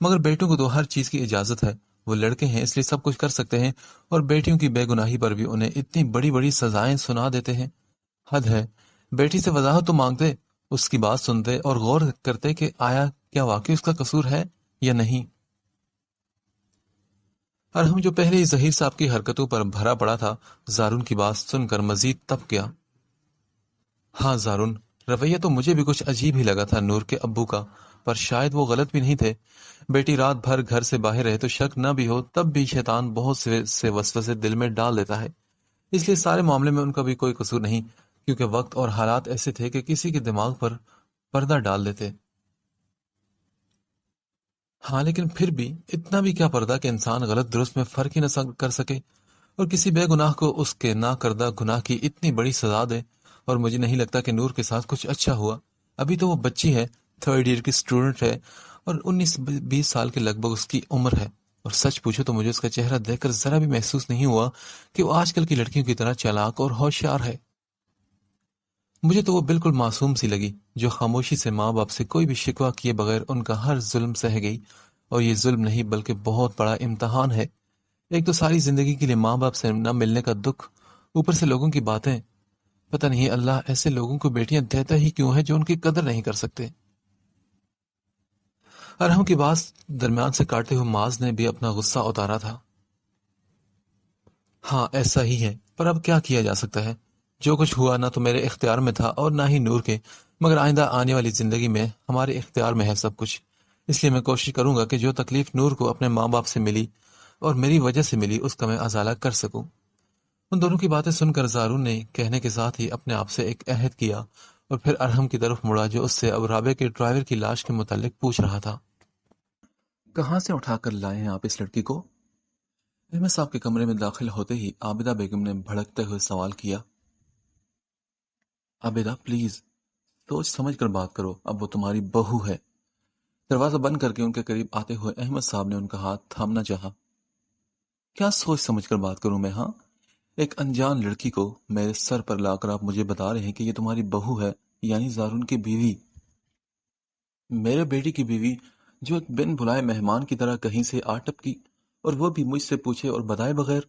مگر بیٹوں کو تو ہر چیز کی اجازت ہے، وہ لڑکے ہیں اس لیے سب کچھ کر سکتے ہیں، اور بیٹیوں کی بے گناہی پر بھی انہیں اتنی بڑی بڑی سزائیں سنا دیتے ہیں۔ حد ہے۔ بیٹی سے وضاحت تو مانگتے، اس کی بات سنتے اور غور کرتے کہ آیا کیا واقعی اس کا قصور ہے یا نہیں۔ اور ہم جو پہلے ہی ظہیر صاحب کی حرکتوں پر بھرا پڑا تھا، زارون کی بات سن کر مزید تپ گیا۔ ہاں زارون، رویہ تو مجھے بھی کچھ عجیب ہی لگا تھا نور کے ابو کا، پر شاید وہ غلط بھی نہیں تھے۔ بیٹی رات بھر گھر سے باہر رہے تو شک نہ بھی ہو، تب بھی شیطان بہت سے وسوسے دل میں ڈال دیتا ہے، اس لیے سارے معاملے میں ان کا بھی کوئی قصور نہیں، کیونکہ وقت اور حالات ایسے تھے کہ کسی کے دماغ پر پردہ ڈال دیتے۔ ہاں لیکن پھر بھی اتنا بھی کیا پردہ کہ انسان غلط درست میں فرق ہی نہ کر سکے، اور کسی بے گناہ کو اس کے نہ کردہ گناہ کی اتنی بڑی سزا دے۔ اور مجھے نہیں لگتا کہ نور کے ساتھ کچھ اچھا ہوا، ابھی تو وہ بچی ہے، 3rd ایئر کی اسٹوڈنٹ ہے، اور 19-20 سال کے لگ بھگ اس کی عمر ہے، اور سچ پوچھو تو مجھے اس کا چہرہ دیکھ کر ذرا بھی محسوس نہیں ہوا کہ وہ آج کل کی لڑکیوں کی طرح چالاک اور ہوشیار ہے۔ مجھے تو وہ بالکل معصوم سی لگی، جو خاموشی سے ماں باپ سے کوئی بھی شکوہ کیے بغیر ان کا ہر ظلم سہ گئی، اور یہ ظلم نہیں بلکہ بہت بڑا امتحان ہے۔ ایک تو ساری زندگی کے لیے ماں باپ سے نہ ملنے کا دکھ، اوپر سے لوگوں کی باتیں، پتہ نہیں اللہ ایسے لوگوں کو بیٹیاں دیتا ہی کیوں ہے جو ان کی قدر نہیں کر سکتے۔ ارحم کی بات درمیان سے کاٹتے ہوئے معاذ نے بھی اپنا غصہ اتارا تھا۔ ہاں ایسا ہی ہے، پر اب کیا کیا جا سکتا ہے؟ جو کچھ ہوا نہ تو میرے اختیار میں تھا اور نہ ہی نور کے، مگر آئندہ آنے والی زندگی میں ہمارے اختیار میں ہے سب کچھ، اس لیے میں کوشش کروں گا کہ جو تکلیف نور کو اپنے ماں باپ سے ملی اور میری وجہ سے ملی اس کا میں ازالہ کر سکوں۔ ان دونوں کی باتیں سن کر زارون نے کہنے کے ساتھ ہی اپنے آپ سے ایک عہد کیا، اور پھر ارحم کی طرف مڑا جو اس سے اب رابعہ کے ڈرائیور کی لاش کے متعلق پوچھ رہا تھا۔ کہاں سے اٹھا کر لائے ہیں آپ اس لڑکی کو؟ احمد صاحب کے کمرے میں داخل ہوتے ہی عابدہ بیگم نے بھڑکتے ہوئے سوال کیا۔ عابدہ پلیز سوچ سمجھ کر بات کرو، اب وہ تمہاری بہو ہے۔ دروازہ بند کر کے ان کے قریب آتے ہوئے احمد صاحب نے ان کا ہاتھ تھامنا چاہا۔ کیا سوچ سمجھ کر بات کروں میں؟ ہاں، ایک انجان لڑکی کو میرے سر پر لا کر آپ مجھے بتا رہے ہیں کہ یہ تمہاری بہو ہے، یعنی زارون کی بیوی، میرے بیٹی کی بیوی، جو ایک بن بلائے مہمان کی طرح کہیں سے آ ٹپکی، اور وہ بھی مجھ سے پوچھے اور بتائے بغیر۔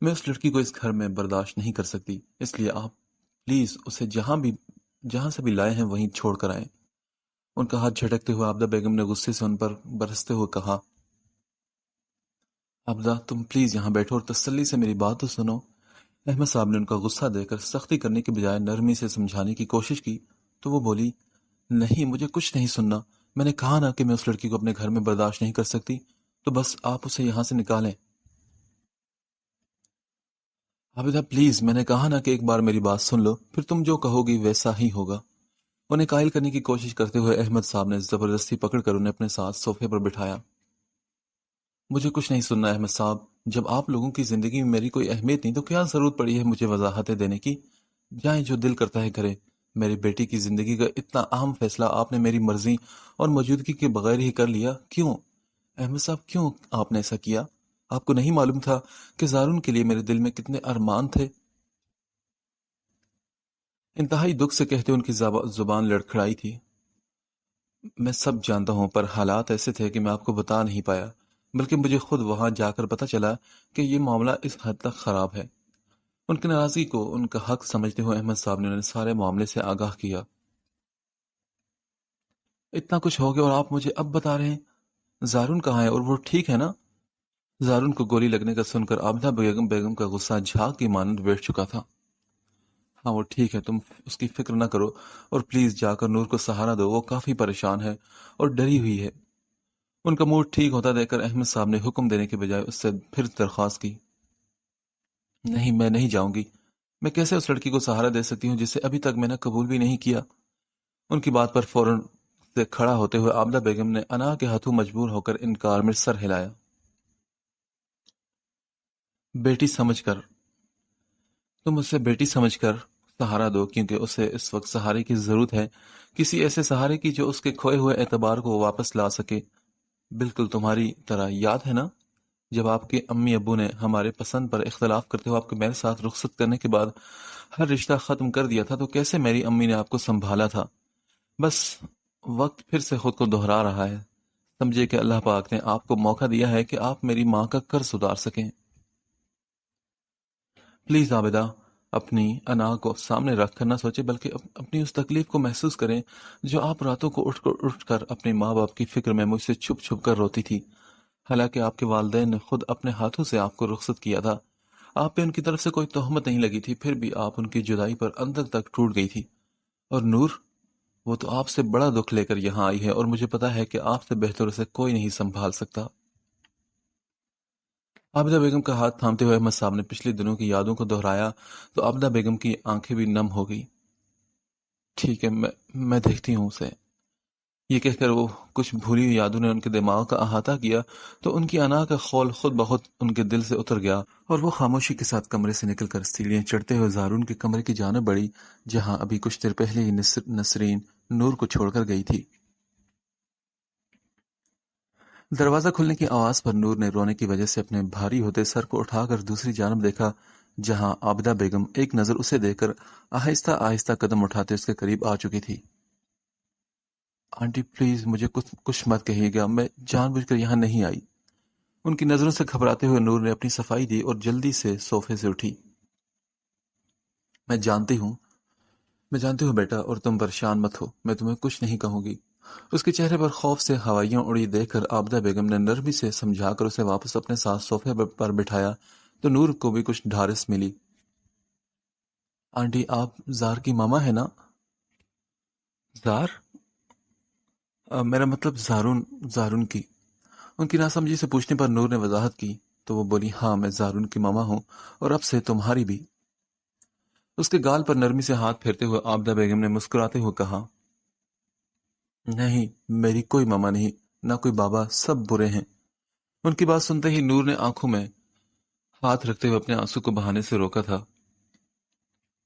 میں اس لڑکی کو اس گھر میں برداشت نہیں کر سکتی، اس لیے آپ پلیز اسے جہاں سے بھی لائے ہیں وہیں چھوڑ کر آئیں۔ ان کا ہاتھ جھٹکتے ہوئے عابدہ بیگم نے غصے سے ان پر برستے ہوئے کہا۔ عابدہ تم پلیز یہاں بیٹھو اور تسلی سے میری بات تو سنو۔ احمد صاحب نے ان کا غصہ دے کر سختی کرنے کے بجائے نرمی سے سمجھانے کی کوشش کی تو وہ بولی، نہیں مجھے کچھ نہیں سننا، میں نے کہا نا کہ میں اس لڑکی کو اپنے گھر میں برداشت نہیں کر سکتی، تو بس آپ اسے یہاں سے نکالیں۔ عابدہ پلیز، میں نے کہا نا کہ ایک بار میری بات سن لو، پھر تم جو کہو گی ویسا ہی ہوگا۔ انہیں قائل کرنے کی کوشش کرتے ہوئے احمد صاحب نے زبردستی پکڑ کر انہیں اپنے ساتھ صوفے پر بٹھایا۔ مجھے کچھ نہیں سننا احمد صاحب، جب آپ لوگوں کی زندگی میں میری کوئی اہمیت نہیں تو کیا ضرورت پڑی ہے مجھے وضاحتیں دینے کی؟ جائیں جو دل کرتا ہے کرے۔ میری بیٹی کی زندگی کا اتنا اہم فیصلہ آپ نے میری مرضی اور موجودگی کے بغیر ہی کر لیا، کیوں احمد صاحب، کیوں آپ نے ایسا کیا؟ آپ کو نہیں معلوم تھا کہ زارون کے لیے میرے دل میں کتنے ارمان تھے؟ انتہائی دکھ سے کہتے ان کی زبان لڑکھڑائی تھی۔ میں سب جانتا ہوں، پر حالات ایسے تھے کہ میں آپ کو بتا نہیں پایا، بلکہ مجھے خود وہاں جا کر پتا چلا کہ یہ معاملہ اس حد تک خراب ہے۔ ان کی ناراضگی کو ان کا حق سمجھتے ہوئے احمد صاحب نے انہیں سارے معاملے سے آگاہ کیا۔ اتنا کچھ ہو گیا اور آپ مجھے اب بتا رہے ہیں؟ زارون کہاں ہے اور وہ ٹھیک ہے نا؟ زارون کو گولی لگنے کا سن کر عابدہ بیگم کا غصہ جھاگ کی مانند بیٹھ چکا تھا۔ ہاں وہ ٹھیک ہے، تم اس کی فکر نہ کرو، اور پلیز جا کر نور کو سہارا دو، وہ کافی پریشان ہے اور ڈری ہوئی ہے۔ ان کا موڈ ٹھیک ہوتا دیکھ کر احمد صاحب نے حکم دینے کے بجائے اس سے پھر درخواست کی۔ نہیں، میں نہیں جاؤں گی، میں کیسے اس لڑکی کو سہارا دے سکتی ہوں جسے ابھی تک میں نے قبول بھی نہیں کیا؟ ان کی بات پر فوراً سے کھڑا ہوتے ہوئے عابدہ بیگم نے انا کے ہاتھوں مجبور ہو کر انکار میں سر ہلایا۔ بیٹی سمجھ کر، تم اسے بیٹی سمجھ کر سہارا دو، کیونکہ اسے اس وقت سہارے کی ضرورت ہے، کسی ایسے سہارے کی جو اس کے کھوئے ہوئے اعتبار کو واپس لا سکے۔ بالکل تمہاری طرح، یاد ہے نا جب آپ کے امی ابو نے ہمارے پسند پر اختلاف کرتے ہوئے آپ کو میرے ساتھ رخصت کرنے کے بعد ہر رشتہ ختم کر دیا تھا، تو کیسے میری امی نے آپ کو سنبھالا تھا؟ بس وقت پھر سے خود کو دہرا رہا ہے، سمجھے کہ اللہ پاک نے آپ کو موقع دیا ہے کہ آپ میری ماں کا قرض اتار سکیں۔ پلیز عابدہ، اپنی انا کو سامنے رکھ کر نہ سوچے بلکہ اپنی اس تکلیف کو محسوس کریں جو آپ راتوں کو اٹھ کر اپنے ماں باپ کی فکر میں مجھ سے چھپ چھپ کر روتی تھی۔ حالانکہ آپ کے والدین نے خود اپنے ہاتھوں سے آپ کو رخصت کیا تھا، آپ پہ ان کی طرف سے کوئی تہمت نہیں لگی تھی، پھر بھی آپ ان کی جدائی پر اندر تک ٹوٹ گئی تھی۔ اور نور، وہ تو آپ سے بڑا دکھ لے کر یہاں آئی ہے اور مجھے پتا ہے کہ آپ سے بہتر اسے کوئی نہیں سنبھال سکتا۔ عابدہ بیگم کا ہاتھ تھامتے ہوئے احمد صاحب نے پچھلے دنوں کی یادوں کو دہرایا تو عابدہ بیگم کی آنکھیں بھی نم ہو گئی۔ ٹھیک ہے، میں دیکھتی ہوں اسے۔ یہ کہہ کر وہ کچھ بھولی ہوئی یادوں نے ان کے دماغ کا احاطہ کیا تو ان کی انا کا خول خود بخود ان کے دل سے اتر گیا اور وہ خاموشی کے ساتھ کمرے سے نکل کر سیڑھیاں چڑھتے ہوئے زارون کے کمرے کی جانب بڑھی، جہاں ابھی کچھ دیر پہلے ہی نسرین نور کو چھوڑ کر گئی تھی۔ دروازہ کھلنے کی آواز پر نور نے رونے کی وجہ سے اپنے بھاری ہوتے سر کو اٹھا کر دوسری جانب دیکھا، جہاں عابدہ بیگم ایک نظر اسے دے کر آہستہ آہستہ قدم اٹھاتے اس کے قریب آ چکی تھی۔ آنٹی پلیز مجھے کچھ مت کہیے گا، میں جان بوجھ کر یہاں نہیں آئی۔ ان کی نظروں سے گھبراتے ہوئے نور نے اپنی صفائی دی اور جلدی سے صوفے سے اٹھی۔ میں جانتی ہوں بیٹا، اور تم پریشان مت ہو، میں تمہیں کچھ نہیں کہوں گی۔ اس کے چہرے پر خوف سے ہوائیاں اڑی دیکھ کر عابدہ بیگم نے نرمی سے سمجھا کر اسے واپس اپنے ساتھ صوفے پر بٹھایا تو نور کو بھی کچھ ڈھارس ملی۔ آنٹی آپ زار کی ماما ہے نا؟ زار؟ میرا مطلب زارون کی۔ ان کی ناسمجھی سے پوچھنے پر نور نے وضاحت کی تو وہ بولی، ہاں میں زارون کی ماما ہوں اور اب سے تمہاری بھی۔ اس کے گال پر نرمی سے ہاتھ پھیرتے ہوئے عابدہ بیگم نے مسکراتے ہوئے کہا، نہیں میری کوئی ماما نہیں، نہ کوئی بابا، سب برے ہیں۔ ان کی بات سنتے ہی نور نے آنکھوں میں ہاتھ رکھتے ہوئے اپنے آنسو کو بہانے سے روکا تھا۔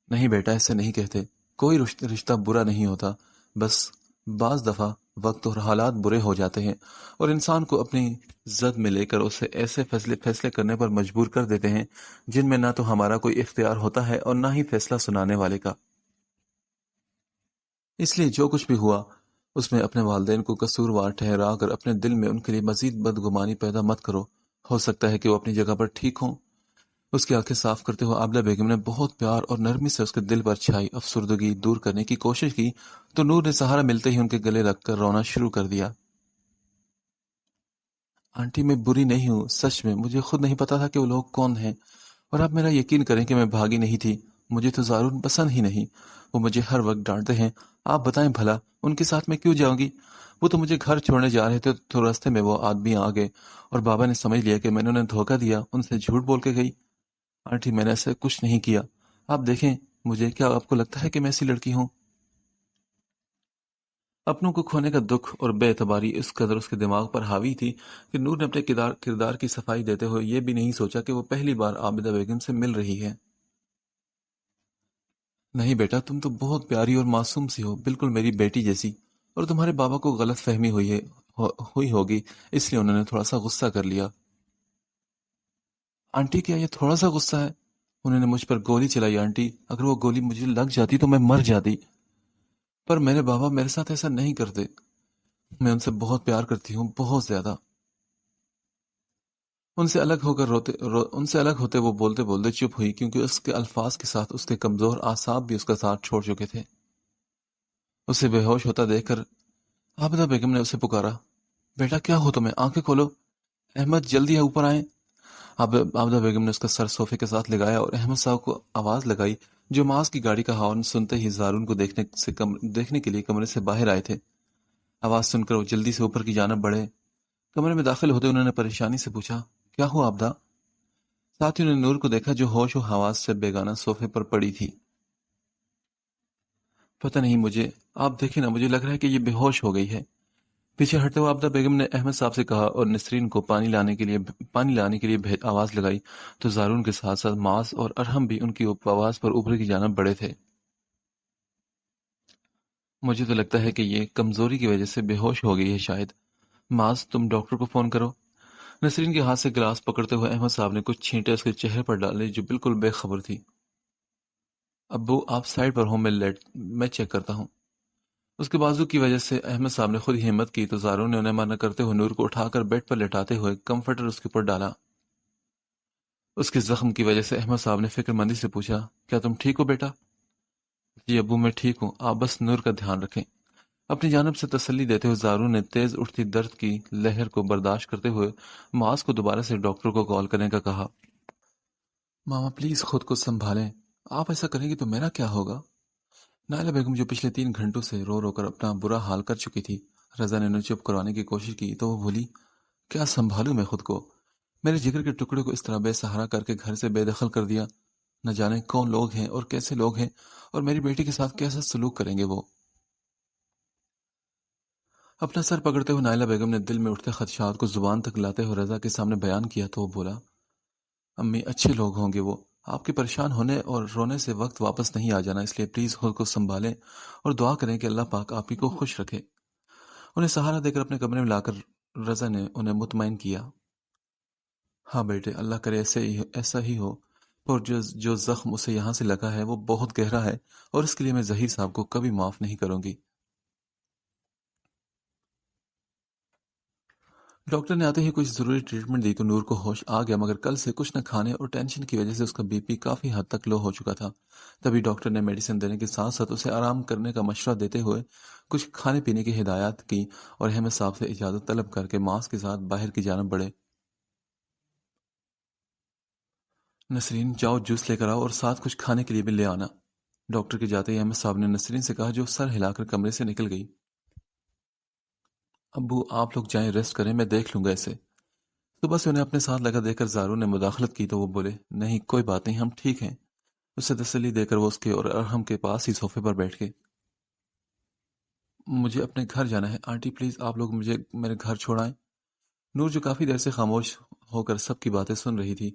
نہیں بیٹا، ایسے نہیں کہتے، کوئی رشتہ برا نہیں ہوتا، بس بعض دفعہ وقت اور حالات برے ہو جاتے ہیں اور انسان کو اپنی زد میں لے کر اسے ایسے فیصلے کرنے پر مجبور کر دیتے ہیں جن میں نہ تو ہمارا کوئی اختیار ہوتا ہے اور نہ ہی فیصلہ سنانے والے کا۔ اس لیے جو کچھ بھی ہوا اس میں اپنے والدین کو قصوروار ٹھہرا کر اپنے دل میں ان کے لیے مزید بدگمانی پیدا مت کرو، ہو سکتا ہے کہ وہ اپنی جگہ پر ٹھیک ہوں۔ اس کی آنکھیں صاف کرتے ہوئے عابدہ بیگم نے بہت پیار اور نرمی سے اس کے دل پر چھائی افسردگی دور کرنے کی کوشش کی تو نور نے سہارا ملتے ہی ان کے گلے لگ کر رونا شروع کر دیا۔ آنٹی میں بری نہیں ہوں، سچ میں مجھے خود نہیں پتا تھا کہ وہ لوگ کون ہیں، اور آپ میرا یقین کریں کہ میں بھاگی نہیں تھی، مجھے تو زارون پسند ہی نہیں، وہ مجھے ہر وقت ڈانٹتے ہیں۔ آپ بتائیں بھلا ان کے ساتھ میں کیوں جاؤں گی؟ وہ تو مجھے گھر چھوڑنے جا رہے تھے تو راستے میں وہ آدمی آ گئے اور بابا نے سمجھ لیا کہ میں نے انہیں دھوکہ دیا، ان سے جھوٹ بول کے گئی۔ آنٹی میں نے ایسا کچھ نہیں کیا، آپ دیکھیں مجھے، کیا آپ کو لگتا ہے کہ میں ایسی لڑکی ہوں؟ اپنوں کو کھونے کا دکھ اور بے اعتباری اس قدر اس کے دماغ پر حاوی تھی کہ نور نے اپنے کردار کی صفائی دیتے ہوئے یہ بھی نہیں سوچا کہ وہ پہلی بار عابدہ بیگم سے مل رہی ہے۔ نہیں بیٹا، تم تو بہت پیاری اور معصوم سی ہو، بالکل میری بیٹی جیسی، اور تمہارے بابا کو غلط فہمی ہوئی ہوگی، اس لیے انہوں نے تھوڑا سا غصہ کر لیا۔ آنٹی کیا یہ تھوڑا سا غصہ ہے؟ انہوں نے مجھ پر گولی چلائی آنٹی، اگر وہ گولی مجھے لگ جاتی تو میں مر جاتی، پر میرے بابا میرے ساتھ ایسا نہیں کرتے، میں ان سے بہت پیار کرتی ہوں، بہت زیادہ۔ ان سے الگ ہوتے وہ بولتے بولتے چپ ہوئی کیونکہ اس کے الفاظ کے ساتھ اس کے کمزور اعصاب بھی اس کا ساتھ چھوڑ چکے تھے۔ اسے بے ہوش ہوتا دیکھ کر عابدہ بیگم نے اسے پکارا، بیٹا کیا ہو تمہیں؟ آنکھیں کھولو، احمد جلدی اوپر آئیں۔ عابدہ بیگم نے اس کا سر صوفے کے ساتھ لگایا اور احمد صاحب کو آواز لگائی جو معاذ کی گاڑی کا ہارن سنتے ہی زارون کو دیکھنے کے لیے کمرے سے باہر آئے تھے۔ آواز سن کر وہ جلدی سے اوپر کی جانب بڑھے۔ کمرے میں داخل ہوتے انہوں نے پریشانی سے پوچھا، کیا ہوا عابدہ؟ ساتھیوں نے نور کو دیکھا جو ہوش و حواس سے بیگانہ صوفے پر پڑی تھی۔ پتہ نہیں مجھے، آپ دیکھیں نا، مجھے لگ رہا ہے کہ یہ بے ہوش ہو گئی ہے۔ پیچھے ہٹتے ہوئے عابدہ بیگم نے احمد صاحب سے کہا اور نسرین کو پانی لانے کے لیے آواز لگائی تو زارون کے ساتھ ساتھ معاذ اور ارحم بھی ان کی آواز پر اوپر کی جانب بڑھے تھے۔ مجھے تو لگتا ہے کہ یہ کمزوری کی وجہ سے بے ہوش ہو گئی ہے شاید۔ معاذ تم ڈاکٹر کو فون کرو۔ نسرین کے ہاتھ سے گلاس پکڑتے ہوئے احمد صاحب نے کچھ چھینٹے اس کے چہرے پر ڈالے جو بالکل بے خبر تھی۔ ابو آپ سائڈ پر ہوں، میں چیک کرتا ہوں۔ اس کے بازو کی وجہ سے احمد صاحب نے خود ہی ہمت کی تو زارون نے انہیں منع کرتے ہوئے نور کو اٹھا کر بیڈ پر لٹاتے ہوئے کمفرٹر اس کے اوپر ڈالا۔ اس کے زخم کی وجہ سے احمد صاحب نے فکر مندی سے پوچھا، کیا تم ٹھیک ہو بیٹا؟ جی ابو میں ٹھیک ہوں، آپ بس نور کا دھیان رکھیں۔ اپنی جانب سے تسلی دیتے ہوئے زارون نے تیز اٹھتی درد کی لہر کو برداشت کرتے ہوئے معاذ کو دوبارہ سے ڈاکٹر کو کال کرنے کا کہا۔ ماما پلیز خود کو سنبھالیں، آپ ایسا کریں گی تو میرا کیا ہوگا؟ نائلہ بیگم جو پچھلے 3 گھنٹوں سے رو رو کر اپنا برا حال کر چکی تھی، رضا نے انہیں چپ کروانے کی کوشش کی تو وہ بولی، کیا سنبھالوں میں خود کو؟ میرے جگر کے ٹکڑے کو اس طرح بے سہارا کر کے گھر سے بے دخل کر دیا، نہ جانے کون لوگ ہیں اور کیسے لوگ ہیں اور میری بیٹی کے ساتھ کیسا سلوک کریں گے وہ۔ اپنا سر پکڑتے ہوئے نائلہ بیگم نے دل میں اٹھتے خدشات کو زبان تک لاتے ہوئے رضا کے سامنے بیان کیا تو وہ بولا، امی اچھے لوگ ہوں گے وہ، آپ کے پریشان ہونے اور رونے سے وقت واپس نہیں آ جانا، اس لیے پلیز خود کو سنبھالیں اور دعا کریں کہ اللہ پاک آپ ہی کو خوش رکھے۔ انہیں سہارا دے کر اپنے کمرے میں لا کر رضا نے انہیں مطمئن کیا۔ ہاں بیٹے، اللہ کرے ایسا ہی ہو، اور جو زخم اسے یہاں سے لگا ہے وہ بہت گہرا ہے اور اس کے لیے میں ظہیر صاحب کو کبھی معاف نہیں کروں گی۔ ڈاکٹر نے آتے ہی کچھ ضروری ٹریٹمنٹ دی تو نور کو ہوش آ گیا، مگر کل سے کچھ نہ کھانے اور ٹینشن کی وجہ سے اس کا بی پی کافی حد تک لو ہو چکا تھا۔ تبھی ڈاکٹر نے میڈیسن دینے کے ساتھ ساتھ اسے آرام کرنے کا مشورہ دیتے ہوئے کچھ کھانے پینے کی ہدایات کی اور احمد صاحب سے اجازت طلب کر کے ماس کے ساتھ باہر کی جانب بڑھے۔ نسرین جاؤ جوس لے کر آؤ اور ساتھ کچھ کھانے کے لیے بھی لے آنا۔ ڈاکٹر کے جاتے ہی احمد صاحب نے نسرین سے کہا، جو سر ہلا کر کمرے سے نکل گئی۔ ابو آپ لوگ جائیں، ریسٹ کریں، میں دیکھ لوں گا اسے۔ صبح سے انہیں اپنے ساتھ لگا دیکھ کر زارون نے مداخلت کی تو وہ بولے، نہیں کوئی بات نہیں، ہم ٹھیک ہیں۔ اسے تسلی دے کر وہ اس کے اور ارحم کے پاس ہی صوفے پر بیٹھ گئے۔ مجھے اپنے گھر جانا ہے آنٹی، پلیز آپ لوگ مجھے میرے گھر چھوڑائیں۔ نور جو کافی دیر سے خاموش ہو کر سب کی باتیں سن رہی تھی،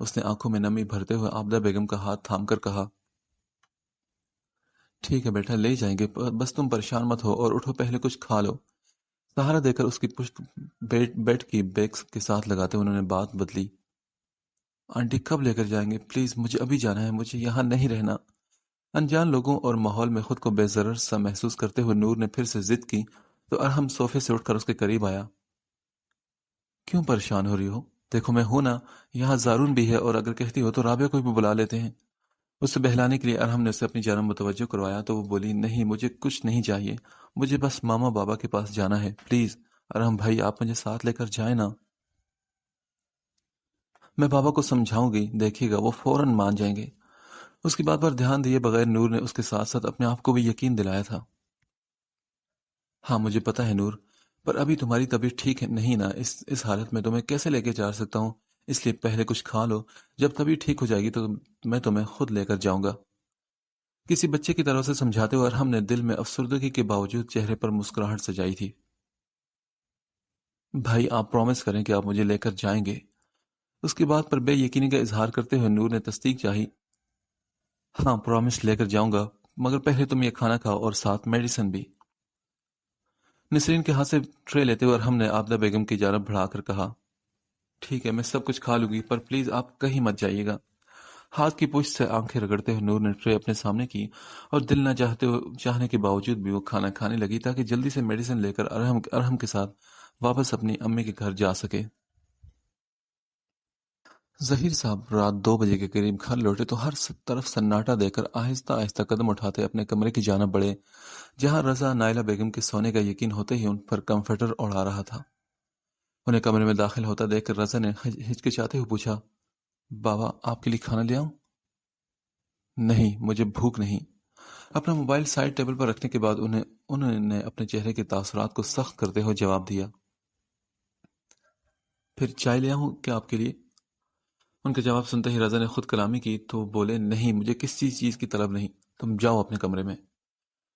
اس نے آنکھوں میں نمی بھرتے ہوئے عابدہ بیگم کا ہاتھ تھام کر کہا، ٹھیک ہے بیٹا لے جائیں گے، بس تم پریشان مت ہو اور اٹھو، پہلے کچھ کھا لو۔ سہارا دے کر اس کی پشت بیڈ کی بیگ کے ساتھ لگاتے انہوں نے بات بدلی، آنٹی کب لے کر جائیں گے؟ پلیز مجھے ابھی جانا ہے، مجھے یہاں نہیں رہنا۔ انجان لوگوں اور ماحول میں خود کو بے ضرر سا محسوس کرتے ہوئے نور نے پھر سے ضد کی تو ارحم صوفے سے اٹھ کر اس کے قریب آیا۔ کیوں پریشان ہو رہی ہو؟ دیکھو میں ہوں نا، یہاں زارون بھی ہے، اور اگر کہتی ہو تو رابعہ کو بھی بلا لیتے ہیں۔ اسے بہلانے کے لیے ارحم نے اسے اپنی جانب متوجہ کروایا تو وہ بولی، نہیں مجھے کچھ نہیں چاہیے، مجھے بس ماما بابا کے پاس جانا ہے، پلیز ارحم بھائی آپ مجھے ساتھ لے کر جائیں نا۔ میں بابا کو سمجھاؤں گی، دیکھیے گا وہ فوراً مان جائیں گے۔ اس کی بات پر دھیان دیے بغیر نور نے اس کے ساتھ ساتھ اپنے آپ کو بھی یقین دلایا تھا۔ ہاں مجھے پتا ہے نور، پر ابھی تمہاری طبیعت ٹھیک ہے نہیں نا، اس حالت میں تمہیں کیسے لے کے جا سکتا ہوں، اس لیے پہلے کچھ کھا لو، جب طبیعت ٹھیک ہو جائے گی تو میں تمہیں خود لے کر جاؤں گا۔ کسی بچے کی طرح سے سمجھاتے ہوئے ارحم نے دل میں افسردگی کے باوجود چہرے پر مسکراہٹ سجائی تھی۔ بھائی آپ پرومس کریں کہ آپ مجھے لے کر جائیں گے؟ اس کی بات پر بے یقینی کا اظہار کرتے ہوئے نور نے تصدیق چاہی۔ ہاں پرومس لے کر جاؤں گا، مگر پہلے تم یہ کھانا کھاؤ اور ساتھ میڈیسن بھی۔ نسرین کے ہاتھ سے ٹرے لیتے ہوئے ارحم نے عابدہ بیگم کی جانب بڑھا کر کہا، ٹھیک ہے میں سب کچھ کھا لوں گی، پر پلیز آپ کہیں مت جائیے گا۔ ہاتھ کی پشت سے آنکھیں رگڑتے ہوئے نور نے ٹرے اپنے سامنے کی اور دل نہ چاہنے کے باوجود بھی وہ کھانا کھانے لگی تاکہ جلدی سے میڈیسن لے کر ارحم کے ساتھ واپس اپنی امی کے گھر جا سکے۔ ظہیر صاحب رات 2 بجے کے قریب گھر لوٹے تو ہر طرف سناٹا دے کر آہستہ آہستہ قدم اٹھاتے اپنے کمرے کی جانب بڑھے، جہاں رضا نائلہ بیگم کے سونے کا یقین ہوتے ہی ان پر کمفرٹر اڑا رہا تھا۔ انہیں کمرے میں داخل ہوتا دیکھ کر رضا نے ہچکچاتے ہوئے پوچھا، بابا آپ کے لیے کھانا لے آؤں؟ نہیں مجھے بھوک نہیں۔ اپنا موبائل سائڈ ٹیبل پر رکھنے کے بعد انہوں نے اپنے چہرے کے تاثرات کو سخت کرتے ہوئے جواب دیا، پھر چائے لے آؤں کیا آپ کے لیے؟ ان کا جواب سنتے ہی رضا نے خود کلامی کی تو بولے، نہیں مجھے کسی چیز کی طلب نہیں، تم جاؤ اپنے کمرے میں۔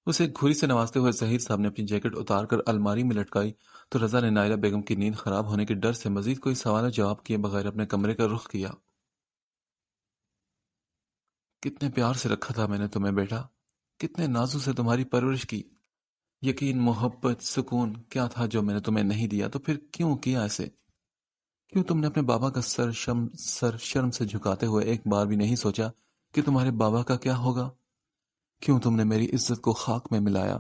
اسے ایک گھوری سے نوازتے ہوئے ظہیر صاحب نے اپنی جیکٹ اتار کر الماری میں لٹکائی تو رضا نے نائلہ بیگم کی نیند خراب ہونے کے ڈر سے مزید کوئی سوال و جواب کیے بغیر اپنے کمرے کا رخ کیا۔ کتنے پیار سے رکھا تھا میں نے تمہیں بیٹا، کتنے نازوں سے تمہاری پرورش کی، یقین محبت سکون کیا تھا جو میں نے تمہیں نہیں دیا، تو پھر کیوں کیا ایسے؟ کیوں تم نے اپنے بابا کا سر شرم سے جھکاتے ہوئے ایک بار بھی نہیں سوچا کہ تمہارے بابا کا کیا ہوگا؟ کیوں تم نے میری عزت کو خاک میں ملایا؟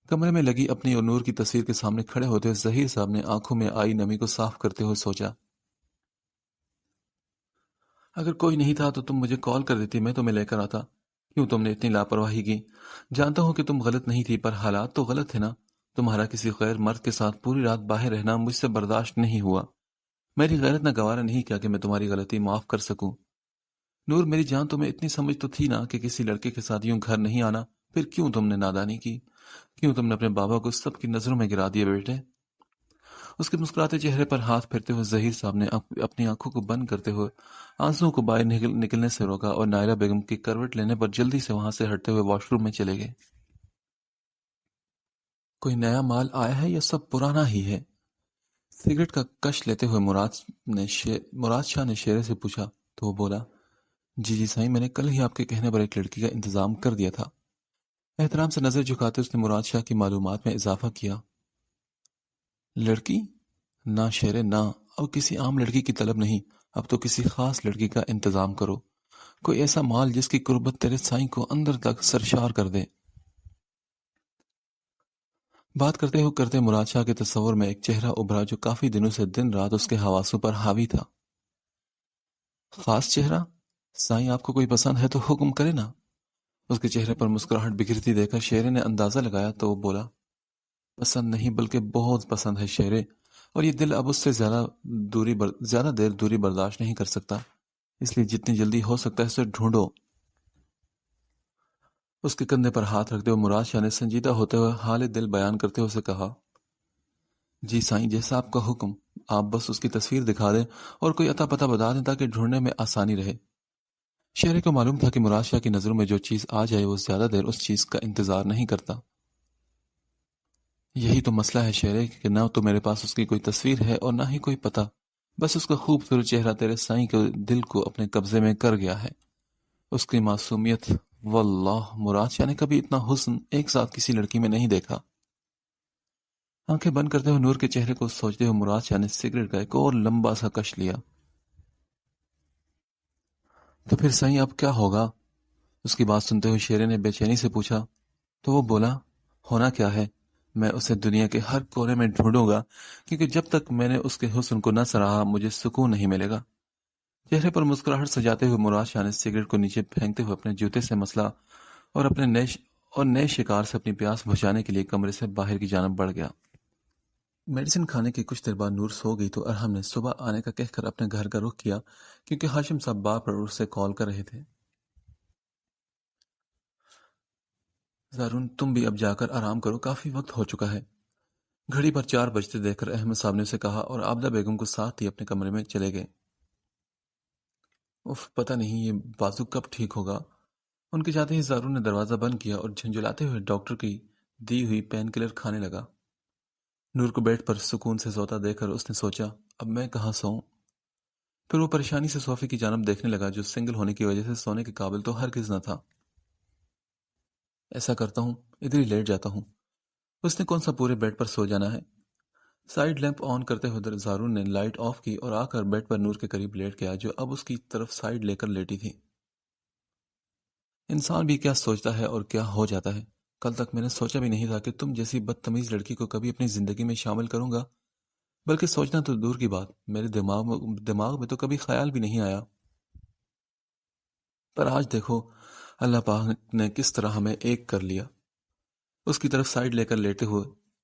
کمرے میں لگی اپنی اور نور کی تصویر کے سامنے کھڑے ہوتے ہوئے ظہیر صاحب نے آنکھوں میں آئی نمی کو صاف کرتے ہوئے سوچا، اگر کوئی نہیں تھا تو تم مجھے کال کر دیتی، میں تمہیں لے کر آتا۔ کیوں تم نے اتنی لاپرواہی کی؟ جانتا ہوں کہ تم غلط نہیں تھی، پر حالات تو غلط تھے نا۔ تمہارا کسی غیر مرد کے ساتھ پوری رات باہر رہنا مجھ سے برداشت نہیں ہوا۔ میری غیرت نے گوارا نہیں کیا کہ میں تمہاری غلطی معاف کر سکوں۔ نور میری جان، تمہیں اتنی سمجھ تو تھی نا کہ کسی لڑکے کے ساتھ یوں گھر نہیں آنا، پھر کیوں تم نے نادانی کی؟ کیوں تم نے اپنے بابا کو سب کی نظروں میں گرا دیا بیٹے؟ اس کے مسکراتے چہرے پر ہاتھ پھیرتے ہوئے ظہیر صاحب نے اپنی آنکھوں کو بند کرتے ہوئے آنسوؤں کو باہر نکلنے سے روکا اور نائرہ بیگم کی کروٹ لینے پر جلدی سے وہاں سے ہٹتے ہوئے واش روم میں چلے گئے۔ کوئی نیا مال آیا ہے یا سب پرانا ہی ہے؟ سگریٹ کا کش لیتے ہوئے مراد شاہ نے شیرے سے پوچھا تو وہ بولا، جی سائیں، میں نے کل ہی آپ کے کہنے پر ایک لڑکی کا انتظام کر دیا تھا۔ احترام سے نظر جھکاتے اس نے مراد شاہ کی معلومات میں اضافہ کیا۔ لڑکی؟ نہ شیرے نہ، اب کسی عام لڑکی کی طلب نہیں، اب تو کسی خاص لڑکی کا انتظام کرو، کوئی ایسا مال جس کی قربت تیرے سائیں کو اندر تک سرشار کر دے۔ بات کرتے مراد شاہ کے تصور میں ایک چہرہ ابھرا جو کافی دنوں سے دن رات اس کے حواسوں پر حاوی تھا۔ خاص چہرہ؟ سائیں آپ کو کوئی پسند ہے تو حکم کرے نا۔ اس کے چہرے پر مسکراہٹ بکھرتی دیکھ کر شیرے نے اندازہ لگایا تو وہ بولا، پسند نہیں بلکہ بہت پسند ہے شیرے، اور یہ دل اب اس سے زیادہ دیر دوری برداشت نہیں کر سکتا، اس لیے جتنی جلدی ہو سکتا ہے اسے ڈھونڈو۔ اس کے کندھے پر ہاتھ رکھتے ہوئے مراد شاہ نے سنجیدہ ہوتے ہوئے حال دل بیان کرتے ہوئے اسے کہا، جی سائیں، جیسا آپ کا حکم، آپ بس اس کی تصویر دکھا دیں اور کوئی عطا پتہ بتا دیں تاکہ ڈھونڈنے میں آسانی رہے۔ شہرے کو معلوم تھا کہ مراد شاہ کی نظروں میں جو چیز آ جائے وہ زیادہ دیر اس چیز کا انتظار نہیں کرتا۔ یہی تو مسئلہ ہے شہرے کہ نہ تو میرے پاس اس کی کوئی تصویر ہے اور نہ ہی کوئی پتہ، بس اس کا خوبصورت چہرہ تیرے سائیں کے دل کو اپنے قبضے میں کر گیا ہے۔ اس کی معصومیت، واللہ مراد شاہ نے کبھی اتنا حسن ایک ساتھ کسی لڑکی میں نہیں دیکھا۔ آنکھیں بند کرتے ہوئے نور کے چہرے کو سوچتے ہوئے مراد شاہ نے سگریٹ کا ایک اور لمبا سا کش لیا۔ تو پھر سائیں اب کیا ہوگا؟ اس کی بات سنتے ہوئے شیرے نے بے چینی سے پوچھا تو وہ بولا، ہونا کیا ہے، میں اسے دنیا کے ہر کونے میں ڈھونڈوں گا، کیونکہ جب تک میں نے اس کے حسن کو نہ سراہا مجھے سکون نہیں ملے گا۔ چہرے پر مسکراہٹ سجاتے ہوئے مراد شاہ نے سگریٹ کو نیچے پھینکتے ہوئے اپنے جوتے سے مسلا اور اپنے نئے شکار سے اپنی پیاس بجھانے کے لیے کمرے سے باہر کی جانب بڑھ گیا۔ میڈیسن کھانے کے کچھ دیر بعد نور سو گئی تو ارحم نے صبح آنے کا کہہ کر اپنے گھر کا رخ کیا، کیونکہ ہاشم صاحب بار پر اس سے کال کر رہے تھے۔ زارون، تم بھی اب جا کر آرام کرو، کافی وقت ہو چکا ہے۔ گھڑی پر 4 بجتے دیکھ کر احمد صاحب نے اسے کہا اور عابدہ بیگم کو ساتھ ہی اپنے کمرے میں چلے گئے۔ پتہ نہیں یہ بازو کب ٹھیک ہوگا۔ ان کے جاتے ہی زارون نے دروازہ بند کیا اور جھنجھلاتے ہوئے ڈاکٹر کی دی ہوئی پین کلر کھانے لگا۔ نور کو بیڈ پر سکون سے سوتا دیکھ کر اس نے سوچا، اب میں کہاں سوؤں؟ پھر وہ پریشانی سے صوفے کی جانب دیکھنے لگا جو سنگل ہونے کی وجہ سے سونے کے قابل تو ہرگز نہ تھا۔ ایسا کرتا ہوں، ادھر ہی لیٹ جاتا ہوں۔ اس نے کون سا پورے بیڈ پر سو جانا ہے؟ سائیڈ لیمپ آن کرتے ہوئے زارون نے لائٹ آف کی اور آ کر بیڈ پر نور کے قریب لیٹ گیا جو اب اس کی طرف سائیڈ لے کر لیٹی تھی۔ انسان بھی کیا سوچتا ہے اور کیا ہو جاتا ہے۔ کل تک میں نے سوچا بھی نہیں تھا کہ تم جیسی بدتمیز لڑکی کو کبھی اپنی زندگی میں شامل کروں گا، بلکہ سوچنا تو دور کی بات، میرے دماغ میں تو کبھی خیال بھی نہیں آیا۔ پر آج دیکھو اللہ پاک نے کس طرح ہمیں ایک کر لیا۔ اس کی طرف سائیڈ لے کر لیٹے ہوئے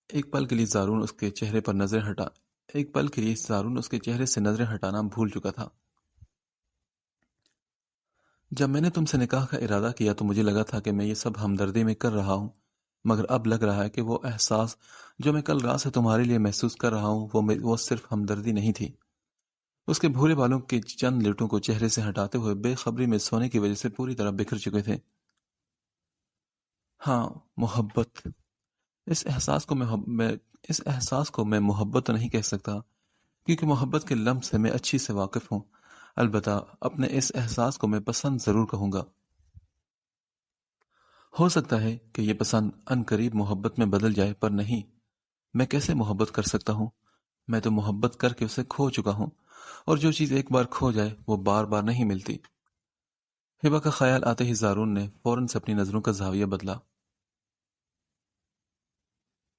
ایک پل کے لیے زارون اس کے چہرے سے نظریں ہٹانا بھول چکا تھا۔ جب میں نے تم سے نکاح کا ارادہ کیا تو مجھے لگا تھا کہ میں یہ سب ہمدردی میں کر رہا ہوں، مگر اب لگ رہا ہے کہ وہ احساس جو میں کل رات سے تمہارے لیے محسوس کر رہا ہوں وہ صرف ہمدردی نہیں تھی۔ اس کے بھورے بالوں کے چند لیٹوں کو چہرے سے ہٹاتے ہوئے بے خبری میں سونے کی وجہ سے پوری طرح بکھر چکے تھے۔ ہاں، محبت۔ اس احساس کو میں محبت تو نہیں کہہ سکتا، کیونکہ محبت کے لمس سے میں اچھی سے واقف ہوں، البتہ اپنے اس احساس کو میں پسند ضرور کہوں گا۔ ہو سکتا ہے کہ یہ پسند ان قریب محبت میں بدل جائے، پر نہیں، میں کیسے محبت کر سکتا ہوں؟ میں تو محبت کر کے اسے کھو چکا ہوں، اور جو چیز ایک بار کھو جائے وہ بار بار نہیں ملتی۔ ہبا کا خیال آتے ہی زارون نے فوراً سے اپنی نظروں کا زاویہ بدلا۔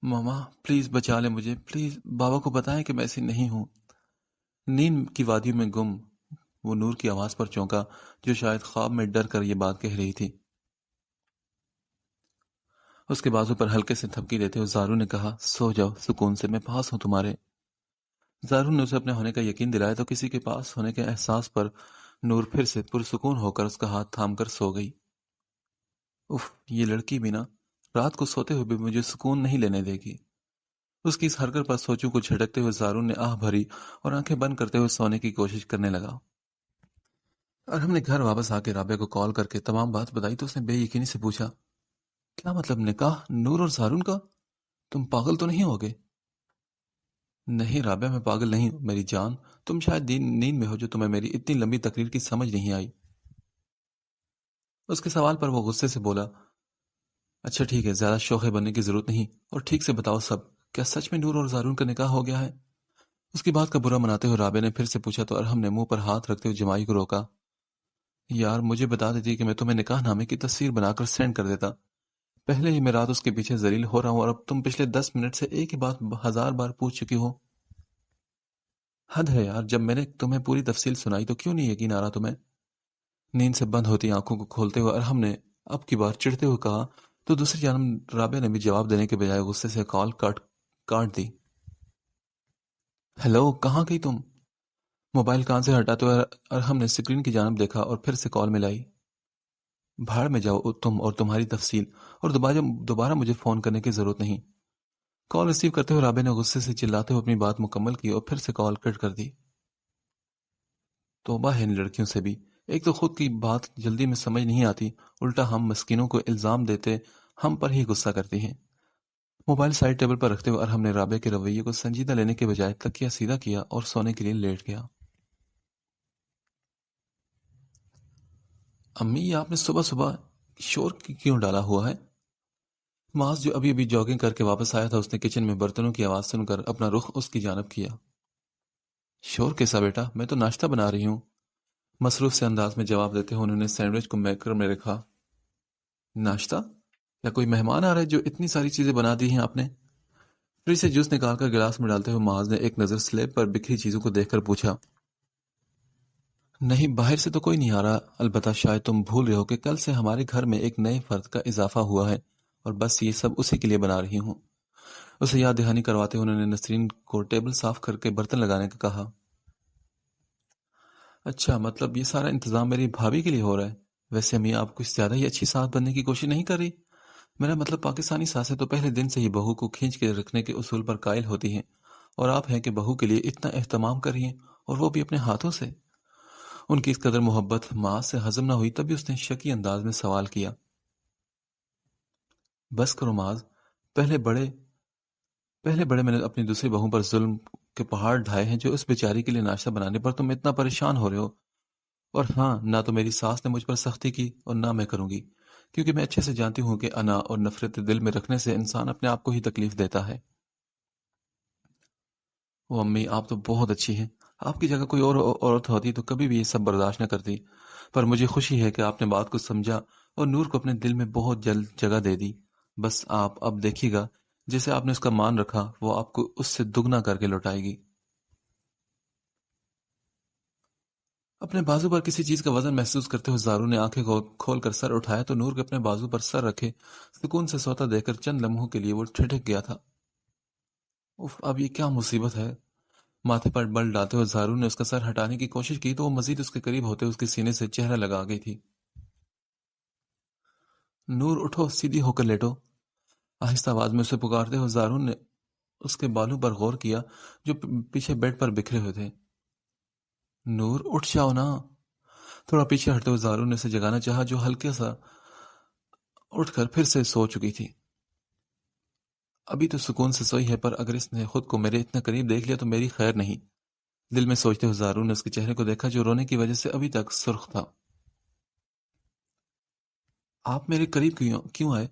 ماما پلیز بچا لیں مجھے، پلیز بابا کو بتائیں کہ میں ایسی نہیں ہوں۔ نیند کی وادیوں میں گم وہ نور کی آواز پر چونکا، جو شاید خواب میں ڈر کر یہ بات کہہ رہی تھی۔ اس کے بازو پر ہلکے سے تھپکی دیتے ہوئے زارو نے کہا، سو جاؤ سکون سے، میں پاس ہوں تمہارے۔ زارو نے اسے اپنے ہونے کا یقین دلایا تو کسی کے پاس ہونے کے احساس پر نور پھر سے پرسکون ہو کر اس کا ہاتھ تھام کر سو گئی۔ اف، یہ لڑکی بھی نا رات کو سوتے ہوئے بھی مجھے سکون نہیں لینے دے گی۔ اس کی اس حرکت پر سوچوں کو جھٹکتے ہوئے زارون نے آہ بھری اور آنکھیں بند کرتے ہوئے سونے کی کوشش کرنے لگا۔ اور ہم نے گھر واپس آ کے رابعہ کو کال کر کے تمام بات بتائی تو اس نے بے یقینی سے پوچھا، کیا مطلب نکاح نور اور زارون کا؟ تم پاگل تو نہیں ہوگے؟ نہیں رابعہ، میں پاگل نہیں ہوں میری جان، تم شاید نیند میں ہو جو تمہیں میری اتنی لمبی تقریر کی سمجھ نہیں آئی۔ اس کے سوال پر وہ غصے سے بولا، اچھا ٹھیک ہے، زیادہ شوخے بننے کی ضرورت نہیں، اور ٹھیک سے بتاؤ سب، کیا سچ میں نور اور زارون کا نکاح ہو گیا ہے؟ اس کی بات کا برا مناتے ہوئے رابعہ نے پھر سے پوچھا تو ارحم نے منہ پر ہاتھ رکھتے ہوئے جمائی کو روکا، یار مجھے بتا دیتی کہ میں تمہیں نکاح نامے کی تصویر بنا کر سینڈ کر دیتا۔ پہلے ہی میں رات اس کے پیچھے ذلیل ہو رہا ہوں اور اب تم پچھلے 10 منٹ سے ایک ہی بات 1000 بار پوچھ چکی ہو۔ حد ہے یار، جب میں نے تمہیں پوری تفصیل سنائی تو کیوں نہیں یقین آ رہا تمہیں؟ نیند سے بند ہوتی آنکھوں کو کھولتے ہوئے ارحم نے اب کی بار چڑھتے ہوئے کہا تو دوسری جانب رابعہ نے بھی جواب دینے کے بجائے غصے سے کال کاٹ دی۔ ہیلو، کہاں گئی تم؟ موبائل کان سے ہٹاتے ہوئے ارحم نے اسکرین کی جانب دیکھا اور پھر سے کال ملائی۔ بھاڑ میں جاؤ تم اور تمہاری تفصیل، اور دوبارہ مجھے فون کرنے کی ضرورت نہیں۔ کال ریسیو کرتے ہوئے رابعہ نے غصے سے چلاتے ہوئے اپنی بات مکمل کی اور پھر سے کال کٹ کر دی۔ توبہ ہے ان لڑکیوں سے بھی، ایک تو خود کی بات جلدی میں سمجھ نہیں آتی، الٹا ہم مسکینوں کو الزام دیتے ہم پر ہی غصہ کرتی ہیں۔ موبائل سائڈ ٹیبل پر رکھتے ہوئے ارحم نے رابعہ کے رویے کو سنجیدہ لینے کے بجائے تکیہ سیدھا کیا اور سونے کے لیے لیٹ گیا۔ امی، یہ آپ نے صبح صبح شور کیوں ڈالا ہوا ہے؟ معاذ جو ابھی ابھی جاگنگ کر کے واپس آیا تھا، اس نے کچن میں برتنوں کی آواز سن کر اپنا رخ اس کی جانب کیا۔ شور کیسا بیٹا؟ میں تو ناشتہ بنا رہی ہوں، مصروف سے انداز میں جواب دیتے ہوئے انہوں نے سینڈوچ کو میکر میں رکھا۔ ناشتہ؟ یا کوئی مہمان آ رہا ہے جو اتنی ساری چیزیں بنا دی ہیں آپ نے؟ فریج سے جوس نکال کر گلاس میں ڈالتے ہوئے معاذ نے ایک نظر سلیب پر بکھری چیزوں کو دیکھ کر پوچھا۔ نہیں، باہر سے تو کوئی نہیں آ رہا، البتہ شاید تم بھول رہے ہو کہ کل سے ہمارے گھر میں ایک نئے فرد کا اضافہ ہوا ہے اور بس یہ سب اسی کے لیے بنا رہی ہوں۔ اسے یاد دہانی کرواتے ہوئے انہوں نے نسرین کو ٹیبل صاف کر کے برتن لگانے کا کہا۔ اچھا، مطلب یہ سارا انتظام میری بھابھی کے لیے ہو رہا ہے؟ ویسے امی، آپ کچھ زیادہ ہی اچھی ساس بننے کی کوشش نہیں کر رہی؟ میرا مطلب پاکستانی ساسیں تو پہلے دن سے ہی بہو کو کھینچ کے رکھنے کے اصول پر قائل ہوتی ہیں، اور آپ ہیں کہ بہو کے لیے اتنا اہتمام کر رہی ہیں، اور وہ بھی اپنے ہاتھوں سے۔ ان کی اس قدر محبت معاذ سے ہضم نہ ہوئی، تبھی اس نے شکی انداز میں سوال کیا۔ بس کرو معاذ، پہلے بڑے میں نے اپنی دوسری بہو پر ظلم کے پہاڑ ڈھائے ہیں، جو اس بیچاری کے لیے ناشتہ بنانے پر تم اتنا پریشان ہو رہے ہو۔ اور ہاں، نہ تو میری ساس نے مجھ پر سختی کی اور نہ میں کروں گی، کیونکہ میں اچھے سے جانتی ہوں کہ انا اور نفرت دل میں رکھنے سے انسان اپنے آپ کو ہی تکلیف دیتا ہے۔ وہ امی، آپ تو بہت اچھی ہیں، آپ کی جگہ کوئی اور عورت ہوتی تو کبھی بھی یہ سب برداشت نہ کرتی، پر مجھے خوشی ہے کہ آپ نے بات کو سمجھا اور نور کو اپنے دل میں بہت جلد جگہ دے دی۔ بس آپ اب دیکھیے گا، جیسے آپ نے اس کا مان رکھا وہ آپ کو اس سے دگنا کر کے لوٹائے گی۔ اپنے بازو پر کسی چیز کا وزن محسوس کرتے ہوئے زارو نے آنکھیں کھول کر سر اٹھایا تو نور کے اپنے بازو پر سر رکھے سکون سے سوتا دیکھ کر چند لمحوں کے لیے وہ ٹھٹک گیا تھا۔ اف، اب یہ کیا مصیبت ہے؟ ماتھے پر بل ڈالتے ہوئے زارو نے اس کا سر ہٹانے کی کوشش کی تو وہ مزید اس کے قریب ہوتے اس کے سینے سے چہرہ لگا گئی تھی۔ نور اٹھو، سیدھی ہو کر لیٹو، آہستہ آواز میں اسے پکارتے ہوئے زارو نے اس کے بالوں پر غور کیا جو پیچھے بیڈ پر بکھرے ہوئے تھے۔ نور اٹھ جاؤ نا۔ تھوڑا پیچھے ہٹتے ہوئے زارو نے اسے جگانا چاہا جو ہلکے سا اٹھ کر پھر سے سو چکی تھی۔ ابھی تو سکون سے سوئی ہے، پر اگر اس نے خود کو میرے اتنا قریب دیکھ لیا تو میری خیر نہیں، دل میں سوچتے ہوئے زارو نے اس کے چہرے کو دیکھا جو رونے کی وجہ سے ابھی تک سرخ تھا۔ آپ میرے قریب کیوں آئے؟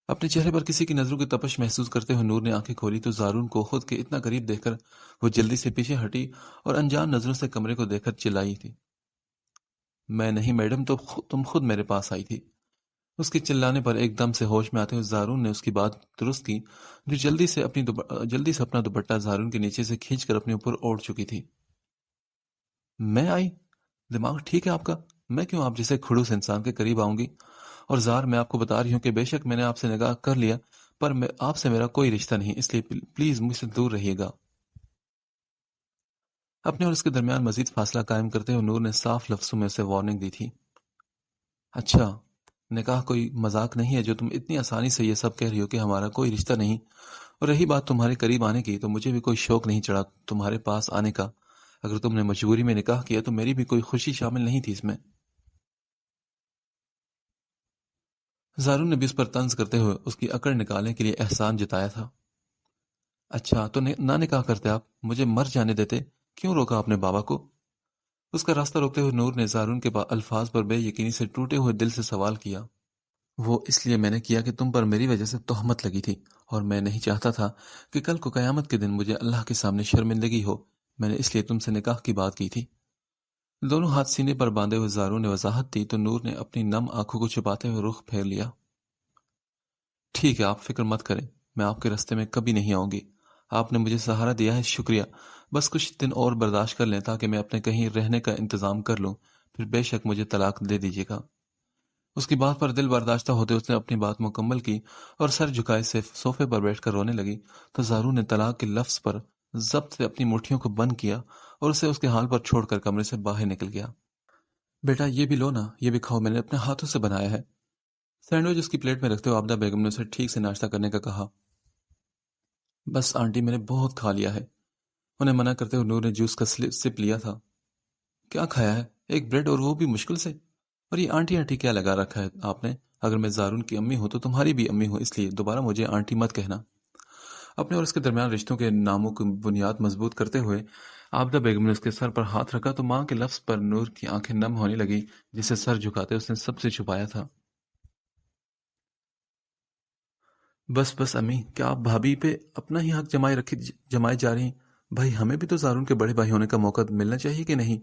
اپنے چہرے پر کسی کی نظروں کی تپش محسوس کرتے ہوئے نور نے آنکھیں کھولی تو زارون کو خود کے اتنا قریب دیکھ کر وہ جلدی سے پیچھے ہٹی اور انجان نظروں سے کمرے کو دیکھ کر چلائی تھی، میں نہیں میڈم، تو تم خود میرے پاس آئی تھی۔ اس کے چلانے پر ایک دم سے ہوش میں آتے ہوئے زارون نے اس کی بات درست کی، جو جلدی سے اپنا دوپٹہ زارون کے نیچے سے کھینچ کر اپنے اوپر اوڑھ چکی تھی۔ میں آئی؟ دماغ ٹھیک ہے آپ کا؟ میں کیوں آپ جیسے کھڑوس انسان کے قریب آؤں گی؟ اور زار، میں آپ کو بتا رہی ہوں کہ بے شک میں نے آپ سے نکاح کر لیا، پر آپ سے میرا کوئی رشتہ نہیں، اس لیے پلیز مجھ سے دور رہیے گا۔ اپنے اور اس کے درمیان مزید فاصلہ قائم کرتے ہوئے نور نے صاف لفظوں میں اسے وارننگ دی تھی۔ اچھا، نکاح کوئی مذاق نہیں ہے جو تم اتنی آسانی سے یہ سب کہہ رہی ہو کہ ہمارا کوئی رشتہ نہیں۔ اور رہی بات تمہارے قریب آنے کی، تو مجھے بھی کوئی شوق نہیں چڑھا تمہارے پاس آنے کا۔ اگر تم نے مجبوری میں نکاح کیا تو میری بھی کوئی خوشی شامل نہیں تھی اس میں۔ زارون نے بھی اس پر طنز کرتے ہوئے اس کی اکڑ نکالنے کے لیے احسان جتایا تھا۔ اچھا تو نہ نکاح کرتے، آپ مجھے مر جانے دیتے، کیوں روکا اپنے بابا کو؟ اس کا راستہ روکتے ہوئے نور نے زارون کے الفاظ پر بے یقینی سے ٹوٹے ہوئے دل سے سوال کیا۔ وہ اس لیے میں نے کیا کہ تم پر میری وجہ سے تہمت لگی تھی، اور میں نہیں چاہتا تھا کہ کل کو قیامت کے دن مجھے اللہ کے سامنے شرمندگی ہو۔ میں نے اس لیے تم سے نکاح کی بات کی تھی۔ دونوں ہاتھ سینے پر باندھے ہوئے زارون نے وضاحت دی تو نور نے اپنی نم آنکھوں کو چھپاتے ہوئے رخ پھیر لیا۔ ٹھیک ہے، آپ فکر مت کریں، میں آپ کے راستے میں کبھی نہیں آؤں گی۔ آپ نے مجھے سہارا دیا ہے، شکریہ۔ بس کچھ دن اور برداشت کر لیں تاکہ میں اپنے کہیں رہنے کا انتظام کر لوں، پھر بے شک مجھے طلاق دے دیجیے گا۔ اس کی بات پر دل برداشتہ ہوتے اس نے اپنی بات مکمل کی اور سر جھکائے سے صوفے پر بیٹھ کر رونے لگی تو زارون نے طلاق کے لفظ پر ضبط سے اپنی مٹھیوں کو بند کیا اور اسے اس کے حال پر چھوڑ کر کمرے سے باہر نکل گیا۔ بیٹا یہ بھی لو نا، یہ بھی کھاؤ، میں نے اپنے ہاتھوں سے بنایا ہے۔ سینڈوچ اس کی پلیٹ میں رکھتے ہوئے عابدہ بیگم نے اسے ٹھیک سے ناشتہ کرنے کا کہا۔ بس آنٹی، میں نے بہت کھا لیا ہے۔ انہیں منع کرتے ہوئے نور نے جوس کا سپ لیا تھا۔ کیا کھایا ہے؟ ایک بریڈ، اور وہ بھی مشکل سے؟ اور یہ آنٹی آنٹی کیا لگا رکھا ہے آپ نے؟ اگر میں زارون کی امی ہوں تو تمہاری بھی امی ہوں، اس لیے دوبارہ مجھے آنٹی مت کہنا۔ اپنے اور اس کے درمیان رشتوں کے ناموں کی بنیاد مضبوط کرتے ہوئے عابدہ بیگم نے اس کے سر پر ہاتھ رکھا تو ماں کے لفظ پر نور کی آنکھیں نم ہونے لگی، جسے سر جھکاتے اس نے سب سے چھپایا تھا۔ بس بس امی، کیا آپ بھابھی پہ اپنا ہی حق جمائے جا رہی ہیں؟ بھائی، ہمیں بھی تو زارون کے بڑے بھائی ہونے کا موقع ملنا چاہیے کہ نہیں؟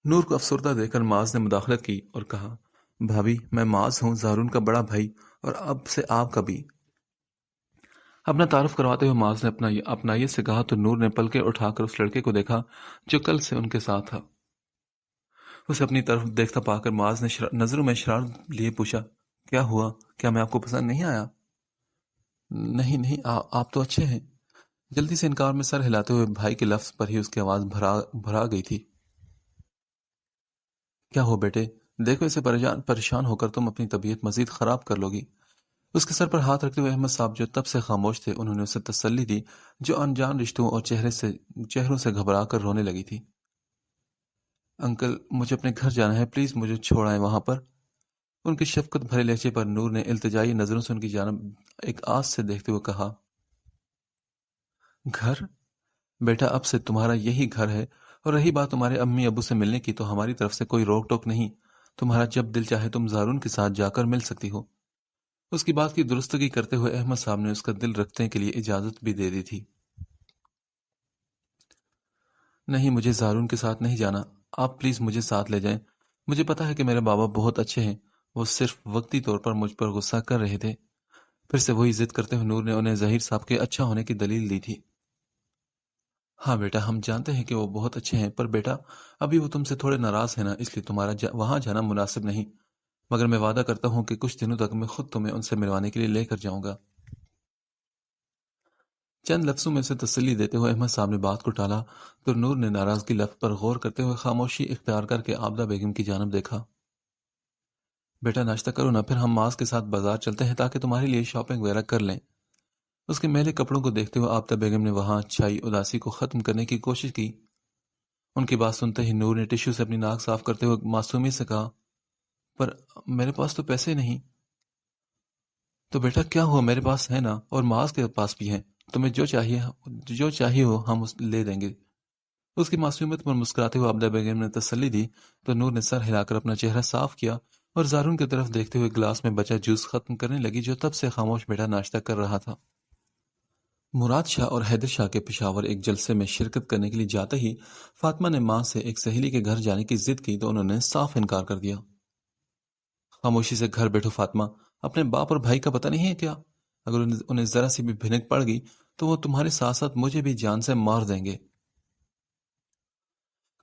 نور کو افسردہ دیکھ کر معاذ نے مداخلت کی اور کہا، بھابھی میں معاذ ہوں، زارون کا بڑا بھائی، اور اب سے آپ کا بھی۔ اپنا تعارف کرواتے ہوئے معاذ نے اپنائیت سے کہا تو نور نے پلکیں اٹھا کر اس لڑکے کو دیکھا جو کل سے ان کے ساتھ تھا۔ اسے اپنی طرف دیکھتا پا کر معاذ نے نظروں میں شرارت لیے پوچھا، کیا ہوا؟ کیا میں آپ کو پسند نہیں آیا؟ نہیں نہیں، آپ تو اچھے ہیں۔ جلدی سے انکار میں سر ہلاتے ہوئے بھائی کے لفظ پر ہی اس کی آواز بھرا گئی تھی۔ کیا ہو بیٹے؟ دیکھو اسے پریشان ہو کر تم اپنی طبیعت مزید خراب کر لو گی۔ اس کے سر پر ہاتھ رکھتے ہوئے احمد صاحب جو تب سے خاموش تھے، انہوں نے اسے تسلی دی جو انجان رشتوں اور چہروں سے گھبرا کر رونے لگی تھی۔ انکل، مجھے اپنے گھر جانا ہے، پلیز مجھے چھوڑ آئیں وہاں پر۔ ان کی شفقت بھرے لہجے پر نور نے التجائی نظروں سے ان کی جانب ایک آس سے دیکھتے ہوئے کہا، گھر؟ بیٹا، اب سے تمہارا یہی گھر ہے، اور رہی بات تمہارے امی ابو سے ملنے کی تو ہماری طرف سے کوئی روک ٹوک نہیں۔ تمہارا جب دل چاہے تم زارون کے ساتھ جا کر مل سکتی ہو۔ اس کی بات کی درستگی کرتے ہوئے احمد صاحب نے اس کا دل رکھنے کے لیے اجازت بھی دے دی تھی۔ نہیں، مجھے زارون کے ساتھ نہیں جانا، آپ پلیز مجھے ساتھ لے جائیں۔ مجھے پتا ہے کہ میرے بابا بہت اچھے ہیں، وہ صرف وقتی طور پر مجھ پر غصہ کر رہے تھے۔ پھر سے وہی ضد کرتے ہوئے نور نے انہیں ظہیر صاحب کے اچھا ہونے کی دلیل دی تھی۔ ہاں بیٹا، ہم جانتے ہیں کہ وہ بہت اچھے ہیں، پر بیٹا ابھی وہ تم سے تھوڑے ناراض ہیں نا، اس لیے تمہارا وہاں جانا مناسب نہیں۔ مگر میں وعدہ کرتا ہوں کہ کچھ دنوں تک میں خود تمہیں ان سے ملوانے کے لیے لے کر جاؤں گا۔ چند لفظوں میں اسے تسلی دیتے ہوئے احمد صاحب نے بات کو ٹالا تو نور نے ناراضگی لفظ پر غور کرتے ہوئے خاموشی اختیار کر کے عابدہ بیگم کی جانب دیکھا۔ بیٹا ناشتہ کرو نا، پھر ہم معاذ کے ساتھ بازار چلتے ہیں تاکہ تمہارے لیے شاپنگ وغیرہ کر لیں۔ اس کے میلے کپڑوں کو دیکھتے ہوئے عابدہ بیگم نے وہاں چھائی اداسی کو ختم کرنے کی کوشش کی۔ ان کی بات سنتے ہی نور نے ٹشو سے اپنی ناک صاف کرتے ہوئے معصومیت سے کہا، پر میرے پاس تو پیسے نہیں۔ تو بیٹا کیا ہوا، میرے پاس ہے نا، اور معاذ کے پاس بھی ہیں، تمہیں جو چاہیے ہو ہم لے دیں گے۔ اس کی معصومیت پر مسکراتے ہوئے عابدہ بیگم نے تسلی دی تو نور نے سر ہلا کر اپنا چہرہ صاف کیا اور زارون کی طرف دیکھتے ہوئے گلاس میں بچا جوس ختم کرنے لگی جو تب سے خاموش بیٹا ناشتہ کر رہا تھا۔ مراد شاہ اور حیدر شاہ کے پشاور ایک جلسے میں شرکت کرنے کے لیے جاتے ہی فاطمہ نے ماں سے ایک سہیلی کے گھر جانے کی ضد کی تو انہوں نے صاف انکار کر دیا۔ خاموشی سے گھر بیٹھو فاطمہ، اپنے باپ اور بھائی کا پتہ نہیں ہے کیا؟ اگر انہیں ذرا سی بھی بھنک پڑ گئی تو وہ تمہارے ساتھ ساتھ مجھے بھی جان سے مار دیں گے۔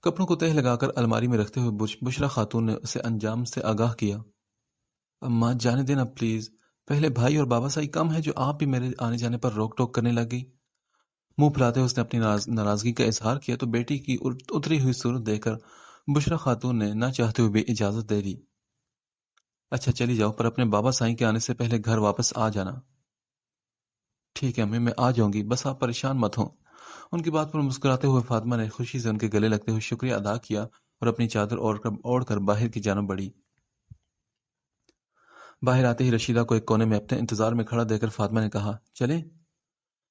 کپڑوں کو تہ لگا کر الماری میں رکھتے ہوئے بشرا خاتون نے اسے انجام سے آگاہ کیا۔ اماں جانے دینا پلیز، پہلے بھائی اور بابا سائی کم ہے جو آپ بھی میرے آنے جانے پر روک ٹوک کرنے لگ گئی۔ منہ پھلاتے اس نے اپنی ناراضگی کا اظہار کیا تو بیٹی کی اتری ہوئی صورت دیکھ کر بشرا خاتون نے نہ چاہتے ہوئے بھی اجازت دے دی۔ اچھا چلی جاؤ، پر اپنے بابا سائی کے آنے سے پہلے گھر واپس آ جانا۔ ٹھیک ہے امی، میں آ جاؤں گی، بس آپ پریشان مت ہوں۔ ان کی بات پر مسکراتے ہوئے فاطمہ نے خوشی سے ان کے گلے لگتے ہوئے شکریہ ادا کیا اور اپنی چادر اوڑھ کر باہر کی جانب بڑھی۔ باہر آتے ہی رشیدہ کو ایک کونے میں اپنے انتظار میں کھڑا دیکھ کر فاطمہ نے کہا چلیں؟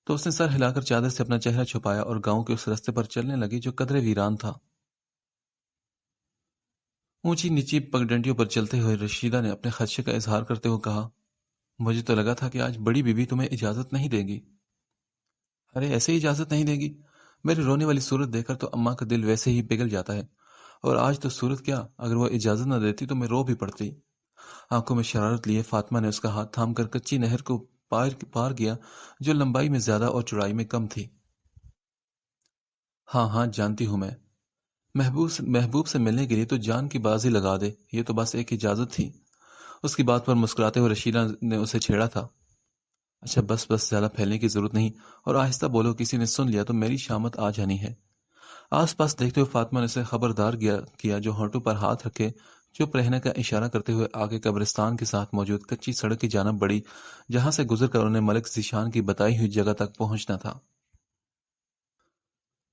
تو اس نے سر ہلا کر چادر سے اپنا چہرہ چھپایا اور گاؤں کے اس رستے پر چلنے لگی جو قدرے ویران تھا۔ اونچی نیچی پگڈنڈیوں پر چلتے ہوئے رشیدہ نے اپنے خدشے کا اظہار کرتے ہوئے کہا، مجھے تو لگا تھا کہ آج بڑی بیوی تمہیں اجازت نہیں دے گی۔ ارے ایسے ہی اجازت نہیں دے گی؟ میری رونے والی صورت دیکھ کر تو اماں کا دل ویسے ہی پگھل جاتا ہے، اور آج تو صورت کیا، اگر وہ اجازت نہ دیتی تو میں رو بھی پڑتی۔ آنکھوں میں شرارت لیے فاطمہ نے اس کا ہاتھ تھام کر کچی نہر کو پار کیا جو لمبائی میں زیادہ اور چوڑائی میں کم تھی۔ ہاں ہاں جانتی ہوں میں، محبوب سے ملنے کے لیے تو جان کی بازی لگا دے، یہ تو بس ایک اجازت تھی۔ اس کی بات پر مسکراتے ہوئے رشیدہ نے اسے چھیڑا تھا۔ اچھا بس زیادہ پھیلنے کی ضرورت نہیں، اور آہستہ بولو، کسی نے سن لیا تو میری شامت آ جانی ہے۔ آس پاس دیکھتے ہوئے فاطمہ نے اسے خبردار کیا جو ہونٹوں پر ہاتھ رکھے چپ رہنے کا اشارہ کرتے ہوئے آگے قبرستان کے ساتھ موجود کچی سڑک کی جانب بڑھی، جہاں سے گزر کر انہیں ملک ذیشان کی بتائی ہوئی جگہ تک پہنچنا تھا۔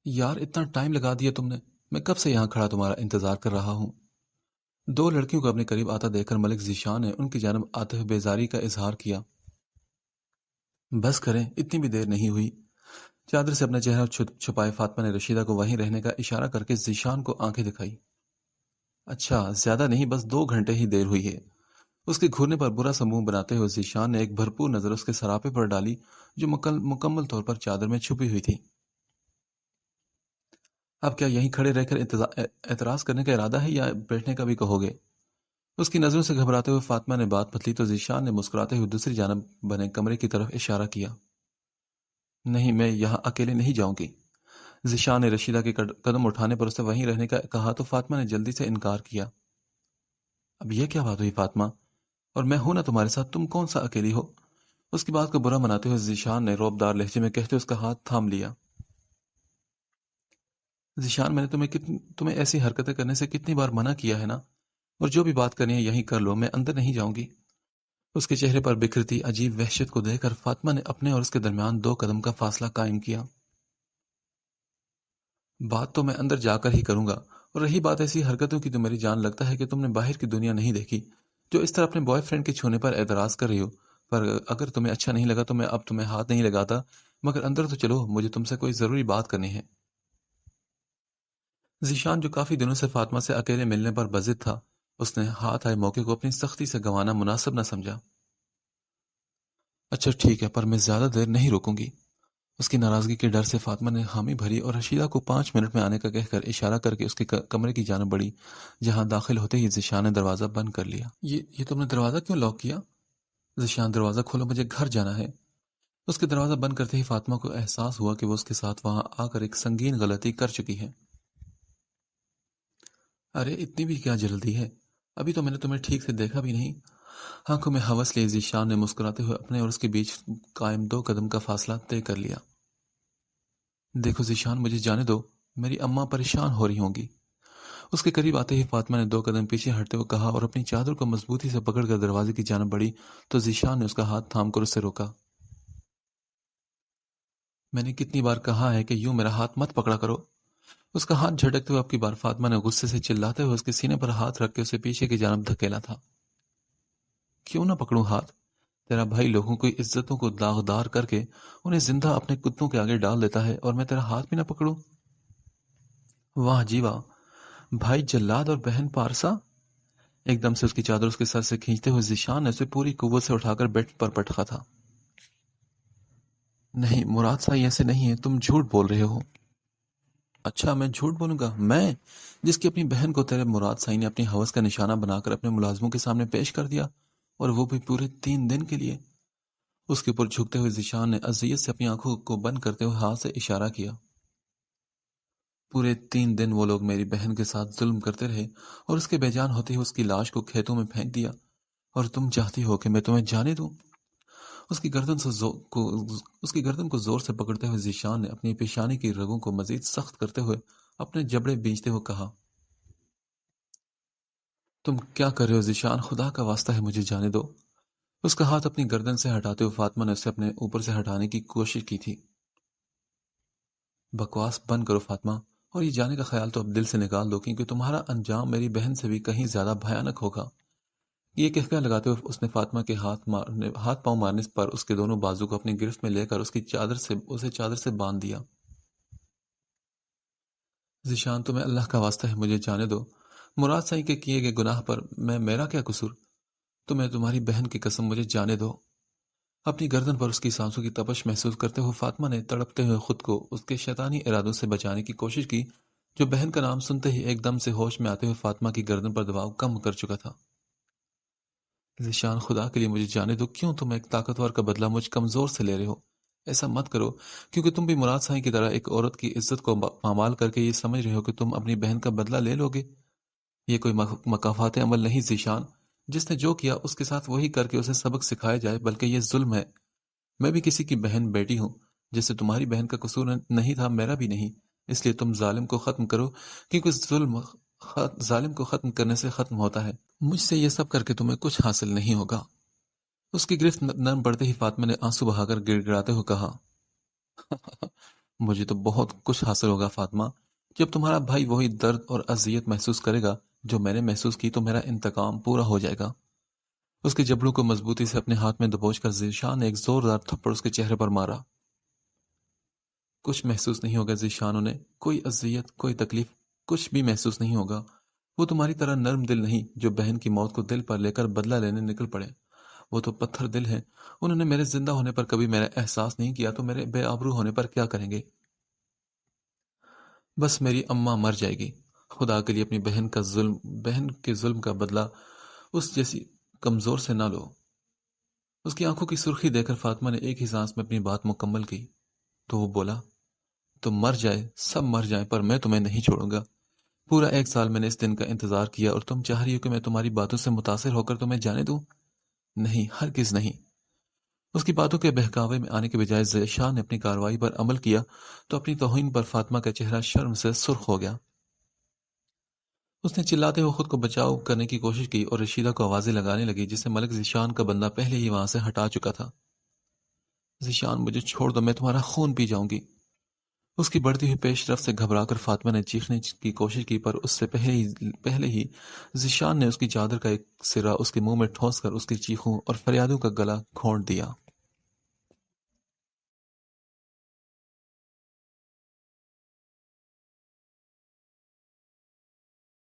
یار اتنا ٹائم لگا دیا تم نے، میں کب سے یہاں کھڑا تمہارا انتظار کر رہا ہوں۔ دو لڑکیوں کو اپنے قریب آتا دیکھ کر ملک ذیشان نے ان کی جانب آتے ہوئے بیزاری کا اظہار کیا۔ بس کریں، اتنی بھی دیر نہیں ہوئی۔ چادر سے اپنا چہرہ چھپائے فاطمہ نے رشیدہ کو وہیں رہنے کا اشارہ کر کے ذیشان کو آنکھیں دکھائی۔ اچھا زیادہ نہیں، بس 2 گھنٹے ہی دیر ہوئی ہے۔ اس کے گھرنے پر برا سا منہ بناتے ہوئے ذیشان نے ایک بھرپور نظر اس کے سراپے پر ڈالی جو مکمل طور پر چادر میں چھپی ہوئی تھی۔ اب کیا یہیں کھڑے رہ کر اعتراض کرنے کا ارادہ ہے یا بیٹھنے کا بھی کہو گے؟ اس کی نظروں سے گھبراتے ہوئے فاطمہ نے بات پتلی تو ذیشان نے مسکراتے ہوئے دوسری جانب بنے کمرے کی طرف اشارہ کیا۔ نہیں، میں یہاں اکیلے نہیں جاؤں گی۔ ذیشان نے رشیدہ کے قدم اٹھانے پر اسے وہیں رہنے کا کہا تو فاطمہ نے جلدی سے انکار کیا۔ اب یہ کیا بات ہوئی فاطمہ؟ اور میں ہوں نا تمہارے ساتھ، تم کون سا اکیلی ہو؟ اس کی بات کو برا مناتے ہوئے ذیشان نے رعبدار لہجے میں کہتے اس کا ہاتھ تھام لیا۔ ذیشان میں نے تمہیں ایسی حرکتیں کرنے سے کتنی بار منع کیا ہے نا، اور جو بھی بات کرنی ہے یہیں کر لو، میں اندر نہیں جاؤں گی۔ اس کے چہرے پر بکھرتی عجیب وحشت کو دیکھ کر فاطمہ نے اپنے اور اس کے درمیان 2 قدم کا فاصلہ قائم کیا۔ بات تو میں اندر جا کر ہی کروں گا، اور رہی بات ایسی حرکتوں کی تو میری جان لگتا ہے کہ تم نے باہر کی دنیا نہیں دیکھی جو اس طرح اپنے بوائے فرینڈ کے چھونے پر اعتراض کر رہی ہو۔ پر اگر تمہیں اچھا نہیں لگا تو میں اب تمہیں ہاتھ نہیں لگاتا، مگر اندر تو چلو، مجھے تم سے کوئی ضروری بات کرنی ہے۔ ذیشان جو کافی دنوں سے فاطمہ سے اکیلے ملنے پر بضد تھا، اس نے ہاتھ آئے موقع کو اپنی سختی سے گنوانا مناسب نہ سمجھا۔ اچھا ٹھیک ہے، پر میں زیادہ دیر نہیں روکوں گی۔ اس کی ناراضگی کے ڈر سے فاطمہ نے حامی بھری اور رشیدہ کو 5 منٹ میں آنے کا کہہ کر اشارہ کر کے اس کے کمرے کی جانب بڑھی، جہاں داخل ہوتے ہی ذیشان نے دروازہ بند کر لیا۔ یہ تم نے دروازہ کیوں لاک کیا؟ ذیشان دروازہ کھولو، مجھے گھر جانا ہے۔ اس کے دروازہ بند کرتے ہی فاطمہ کو احساس ہوا کہ وہ اس کے ساتھ وہاں آ کر ایک سنگین غلطی کر چکی ہے۔ ارے اتنی بھی کیا جلدی ہے، ابھی تو میں نے تمہیں ٹھیک سے دیکھا بھی نہیں۔ آنکھوں میں ہوس لیے ذیشان نے مسکراتے ہوئے اپنے اور اس کے بیچ قائم 2 قدم کا فاصلہ طے کر لیا۔ دیکھو ذیشان، مجھے جانے دو، میری اماں پریشان ہو رہی ہوں گی۔ اس کے قریب آتے ہی فاطمہ نے 2 قدم پیچھے ہٹتے ہوئے کہا اور اپنی چادر کو مضبوطی سے پکڑ کر دروازے کی جانب بڑھی تو ذیشان نے اس کا ہاتھ تھام کر اسے روکا۔ میں نے کتنی بار کہا ہے کہ یوں میرا ہاتھ مت پکڑا کرو۔ اس کا ہاتھ جھٹکتے ہوئے اب کی بار فاطمہ نے غصے سے چلاتے ہوئے اس کے سینے پر ہاتھ رکھ کے اسے پیچھے کی جانب دھکیلا تھا۔ کیوں نہ پکڑوں ہاتھ؟ تیرا بھائی لوگوں کی عزتوں کو داغدار کر کے انہیں زندہ اپنے کتوں کے آگے ڈال دیتا ہے، اور میں تیرا ہاتھ بھی نہ پکڑوں؟ واہ جی واہ، بھائی جلاد اور بہن پارسا؟ ایک دم سے اس کی چادر اس کے سر سے کھینچتے ہوئے ذیشان نے اسے پوری قوت سے اٹھا کر بیڈ پر پٹکا تھا۔ نہیں مراد صاحب، ایسے نہیں ہے، تم جھوٹ بول رہے ہو۔ اچھا میں جھوٹ بولوں گا؟ میں جس کی اپنی بہن کو تیرے مراد سائی نے اپنی ہوس کا نشانہ بنا کر اپنے ملازموں کے سامنے پیش کر دیا، اور وہ بھی پورے 3 دن کے لیے؟ اس کے اوپر جھکتے ہوئے ذیشان نے اذیت سے اپنی آنکھوں کو بند کرتے ہوئے ہاتھ سے اشارہ کیا۔ پورے 3 دن وہ لوگ میری بہن کے ساتھ ظلم کرتے رہے، اور اس کے بے جان ہوتے ہی اس کی لاش کو کھیتوں میں پھینک دیا، اور تم چاہتی ہو کہ میں تمہیں جانے دوں؟ اس کی گردن اس کی گردن کو زور سے پکڑتے ہوئے ذیشان نے اپنی پیشانی کی رگوں کو مزید سخت کرتے ہوئے اپنے جبڑے بینچتے ہوئے کہا، تم کیا کر رہے ہو ذیشان؟ خدا کا واسطہ ہے مجھے جانے دو۔ اس کا ہاتھ اپنی گردن سے ہٹاتے ہوئے فاطمہ نے اسے اپنے اوپر سے ہٹانے کی کوشش کی تھی۔ بکواس بند کرو فاطمہ، اور یہ جانے کا خیال تو اب دل سے نکال دو، کیونکہ تمہارا انجام میری بہن سے بھی کہیں زیادہ بھیانک ہوگا۔ یہ کہکہ لگاتے ہوئے اس نے فاطمہ کے ہاتھ پاؤں مارنے پر اس کے دونوں بازو کو اپنی گرفت میں لے کر اسے چادر سے باندھ دیا۔ ذیشان تمہیں اللہ کا واسطہ ہے مجھے جانے دو۔ مراد سائی کے کیے گئے گناہ پر میرا کیا قصور؟ تمہیں تمہاری بہن کی قسم مجھے جانے دو۔ اپنی گردن پر اس کی سانسوں کی تپش محسوس کرتے ہوئے فاطمہ نے تڑپتے ہوئے خود کو اس کے شیطانی ارادوں سے بچانے کی کوشش کی، جو بہن کا نام سنتے ہی ایک دم سے ہوش میں آتے ہوئے فاطمہ کی گردن پر دباؤ کم کر چکا تھا۔ ذیشان خدا کے لیے مجھے جانے دو، کیوں تم ایک طاقتور کا بدلہ مجھ کمزور سے لے رہے ہو؟ ایسا مت کرو، کیونکہ تم بھی مراد سائی کی طرح ایک عورت کی عزت کو پامال کر کے یہ سمجھ رہے ہو کہ تم اپنی بہن کا بدلہ لے لو گے۔ یہ کوئی مکافات عمل نہیں ذیشان، جس نے جو کیا اس کے ساتھ وہی کر کے اسے سبق سکھایا جائے، بلکہ یہ ظلم ہے۔ میں بھی کسی کی بہن بیٹی ہوں، جس سے تمہاری بہن کا قصور نہیں تھا، میرا بھی نہیں۔ اس لیے تم ظالم کو ختم کرو، کیونکہ ظالم کو ختم کرنے سے ختم ہوتا ہے۔ مجھ سے یہ سب کر کے تمہیں کچھ حاصل نہیں ہوگا۔ اس کی گرفت نرم پڑتے ہی فاطمہ نے آنسو بہا کر گڑ گڑاتے ہوئے کہا، مجھے تو بہت کچھ حاصل ہوگا فاطمہ۔ جب تمہارا بھائی وہی درد اور اذیت محسوس کرے گا جو میں نے محسوس کی، تو میرا انتقام پورا ہو جائے گا۔ اس کے جبڑوں کو مضبوطی سے اپنے ہاتھ میں دبوچ کر ذیشان نے ایک زوردار تھپڑ اس کے چہرے پر مارا۔ کچھ محسوس نہیں ہوگا ذیشان، انہیں کوئی اذیت، کوئی تکلیف، کچھ بھی محسوس نہیں ہوگا۔ وہ تمہاری طرح نرم دل نہیں جو بہن کی موت کو دل پر لے کر بدلہ لینے نکل پڑے۔ وہ تو پتھر دل ہیں۔ انہوں نے میرے زندہ ہونے پر کبھی میرا احساس نہیں کیا، تو میرے بے آبرو ہونے پر کیا کریں گے؟ بس میری اماں مر جائے گی۔ خدا کے لیے اپنی بہن کے ظلم کا بدلہ اس جیسی کمزور سے نہ لو۔ اس کی آنکھوں کی سرخی دیکھ کر فاطمہ نے ایک ہی سانس میں اپنی بات مکمل کی، تو وہ بولا، تم مر جائے، سب مر جائیں، پر میں تمہیں نہیں چھوڑوں گا۔ پورا 1 سال میں نے اس دن کا انتظار کیا، اور تم چاہ رہی ہو کہ میں تمہاری باتوں سے متاثر ہو کر تمہیں جانے دوں؟ نہیں، ہرگز نہیں۔ اس کی باتوں کے بہکاوے میں آنے کے بجائے ذیشان نے اپنی کارروائی پر عمل کیا تو اپنی توہین پر فاطمہ کا چہرہ شرم سے سرخ ہو گیا۔ اس نے چلاتے ہوئے خود کو بچاؤ کرنے کی کوشش کی اور رشیدہ کو آوازیں لگانے لگی، جسے ملک ذیشان کا بندہ پہلے ہی وہاں سے ہٹا چکا تھا۔ ذیشان مجھے چھوڑ دو، میں تمہارا خون پی جاؤں گی۔ اس کی بڑھتی ہوئی پیش رفت سے گھبرا کر فاطمہ نے چیخنے کی کوشش کی، پر اس سے پہلے ہی ذیشان نے اس کی چادر کا ایک سرا اس کے منہ میں ٹھونس کر اس کی چیخوں اور فریادوں کا گلا گھونٹ دیا۔